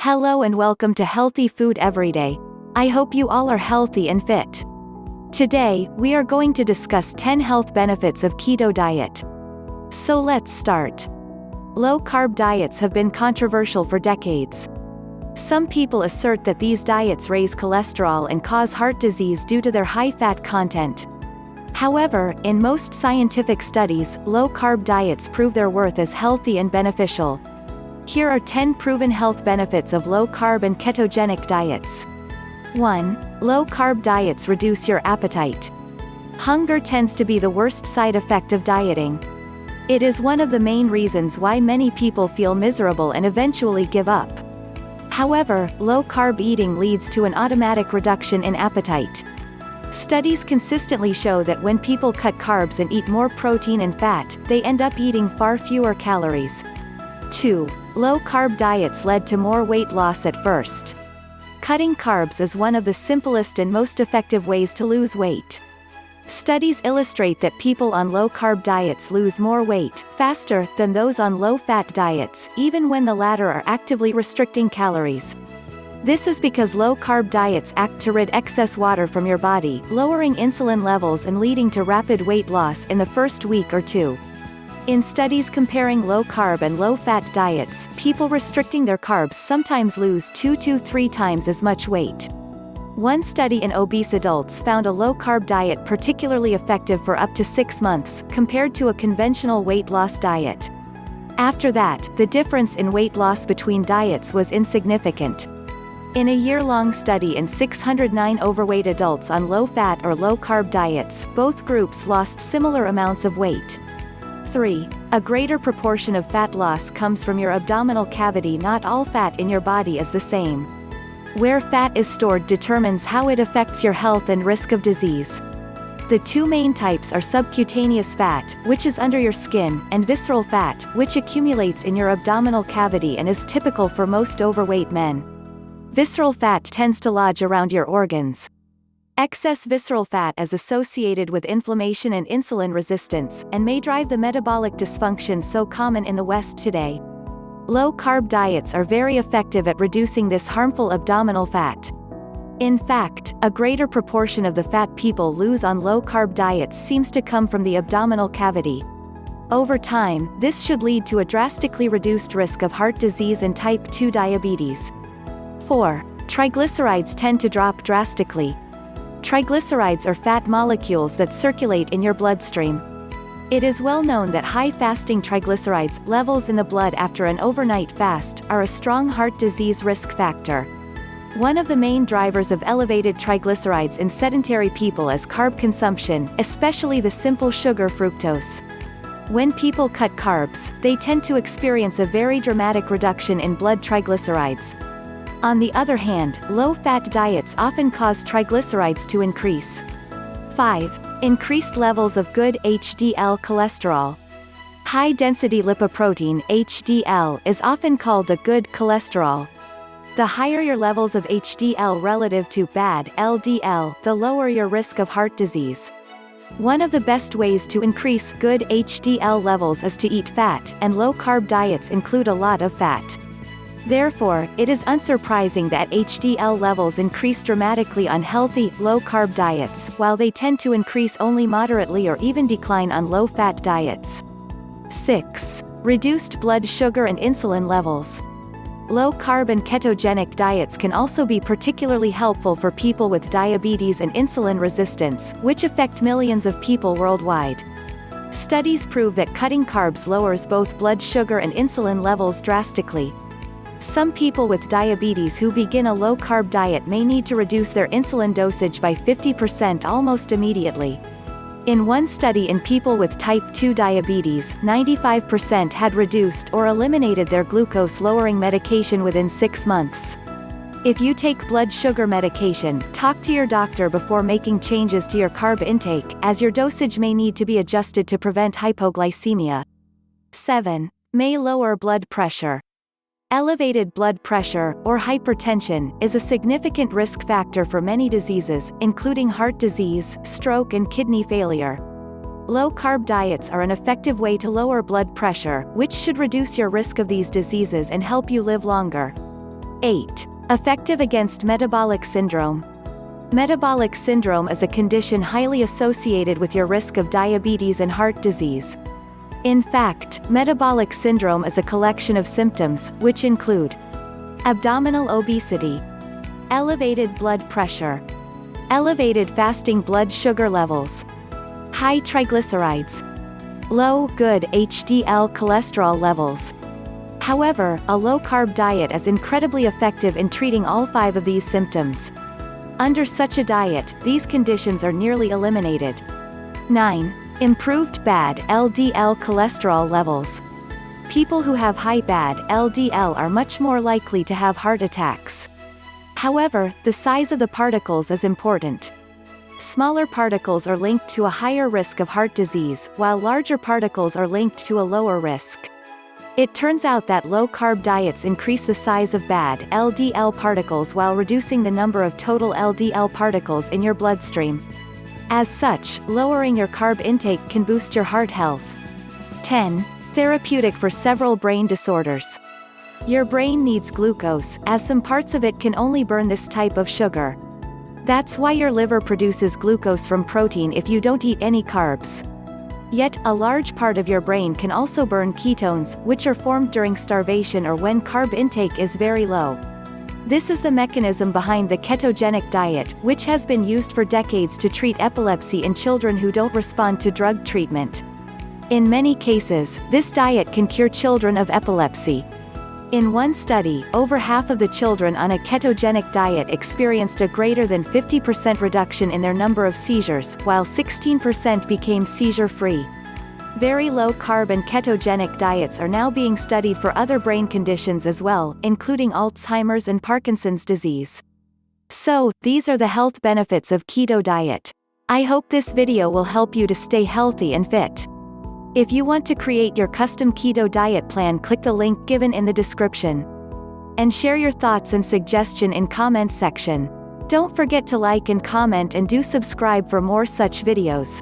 Hello and welcome to Healthy Food Everyday. I hope you all are healthy and fit. Today, we are going to discuss 10 health benefits of keto diet. So let's start. Low-carb diets have been controversial for decades. Some people assert that these diets raise cholesterol and cause heart disease due to their high fat content. However, in most scientific studies, low-carb diets prove their worth as healthy and beneficial. Here are 10 proven health benefits of low-carb and ketogenic diets. 1. Low-carb diets reduce your appetite. Hunger tends to be the worst side effect of dieting. It is one of the main reasons why many people feel miserable and eventually give up. However, low-carb eating leads to an automatic reduction in appetite. Studies consistently show that when people cut carbs and eat more protein and fat, they end up eating far fewer calories. 2. Low-carb diets led to more weight loss at first. Cutting carbs is one of the simplest and most effective ways to lose weight. Studies illustrate that people on low-carb diets lose more weight, faster, than those on low-fat diets, even when the latter are actively restricting calories. This is because low-carb diets act to rid excess water from your body, lowering insulin levels and leading to rapid weight loss in the first week or two. In studies comparing low-carb and low-fat diets, people restricting their carbs sometimes lose 2 to 3 times as much weight. One study in obese adults found a low-carb diet particularly effective for up to 6 months, compared to a conventional weight loss diet. After that, the difference in weight loss between diets was insignificant. In a year-long study in 609 overweight adults on low-fat or low-carb diets, both groups lost similar amounts of weight. 3. A greater proportion of fat loss comes from your abdominal cavity. Not all fat in your body is the same. Where fat is stored determines how it affects your health and risk of disease. The two main types are subcutaneous fat, which is under your skin, and visceral fat, which accumulates in your abdominal cavity and is typical for most overweight men. Visceral fat tends to lodge around your organs. Excess visceral fat is associated with inflammation and insulin resistance, and may drive the metabolic dysfunction so common in the West today. Low-carb diets are very effective at reducing this harmful abdominal fat. In fact, a greater proportion of the fat people lose on low-carb diets seems to come from the abdominal cavity. Over time, this should lead to a drastically reduced risk of heart disease and type 2 diabetes. 4. Triglycerides tend to drop drastically. Triglycerides are fat molecules that circulate in your bloodstream. It is well known that high fasting triglycerides levels in the blood after an overnight fast are a strong heart disease risk factor. One of the main drivers of elevated triglycerides in sedentary people is carb consumption, especially the simple sugar fructose. When people cut carbs, they tend to experience a very dramatic reduction in blood triglycerides. On the other hand, low-fat diets often cause triglycerides to increase. 5. Increased levels of good HDL cholesterol. High-density lipoprotein (HDL) is often called the good cholesterol. The higher your levels of HDL relative to bad LDL, the lower your risk of heart disease. One of the best ways to increase good HDL levels is to eat fat, and low-carb diets include a lot of fat. Therefore, it is unsurprising that HDL levels increase dramatically on healthy, low-carb diets, while they tend to increase only moderately or even decline on low-fat diets. 6. Reduced blood sugar and insulin levels. Low-carb and ketogenic diets can also be particularly helpful for people with diabetes and insulin resistance, which affect millions of people worldwide. Studies prove that cutting carbs lowers both blood sugar and insulin levels drastically. Some people with diabetes who begin a low-carb diet may need to reduce their insulin dosage by 50% almost immediately. In one study in people with type 2 diabetes, 95% had reduced or eliminated their glucose-lowering medication within 6 months. If you take blood sugar medication, talk to your doctor before making changes to your carb intake, as your dosage may need to be adjusted to prevent hypoglycemia. 7. May lower blood pressure. Elevated blood pressure, or hypertension, is a significant risk factor for many diseases, including heart disease, stroke and kidney failure. Low-carb diets are an effective way to lower blood pressure, which should reduce your risk of these diseases and help you live longer. 8. Effective against metabolic syndrome. Metabolic syndrome is a condition highly associated with your risk of diabetes and heart disease. In fact, metabolic syndrome is a collection of symptoms, which include abdominal obesity, elevated blood pressure, elevated fasting blood sugar levels, high triglycerides, low, good HDL cholesterol levels. However, a low-carb diet is incredibly effective in treating all 5 of these symptoms. Under such a diet, these conditions are nearly eliminated. 9. Improved bad LDL cholesterol levels. People who have high bad LDL are much more likely to have heart attacks. However, the size of the particles is important. Smaller particles are linked to a higher risk of heart disease, while larger particles are linked to a lower risk. It turns out that low-carb diets increase the size of bad LDL particles while reducing the number of total LDL particles in your bloodstream. As such, lowering your carb intake can boost your heart health. 10. Therapeutic for several brain disorders. Your brain needs glucose, as some parts of it can only burn this type of sugar. That's why your liver produces glucose from protein if you don't eat any carbs. Yet, a large part of your brain can also burn ketones, which are formed during starvation or when carb intake is very low. This is the mechanism behind the ketogenic diet, which has been used for decades to treat epilepsy in children who don't respond to drug treatment. In many cases, this diet can cure children of epilepsy. In one study, over half of the children on a ketogenic diet experienced a greater than 50% reduction in their number of seizures, while 16% became seizure-free. Very low-carb and ketogenic diets are now being studied for other brain conditions as well, including Alzheimer's and Parkinson's disease. So, these are the health benefits of keto diet. I hope this video will help you to stay healthy and fit. If you want to create your custom keto diet plan, click the link given in the description. And share your thoughts and suggestion in comment section. Don't forget to like and comment and do subscribe for more such videos.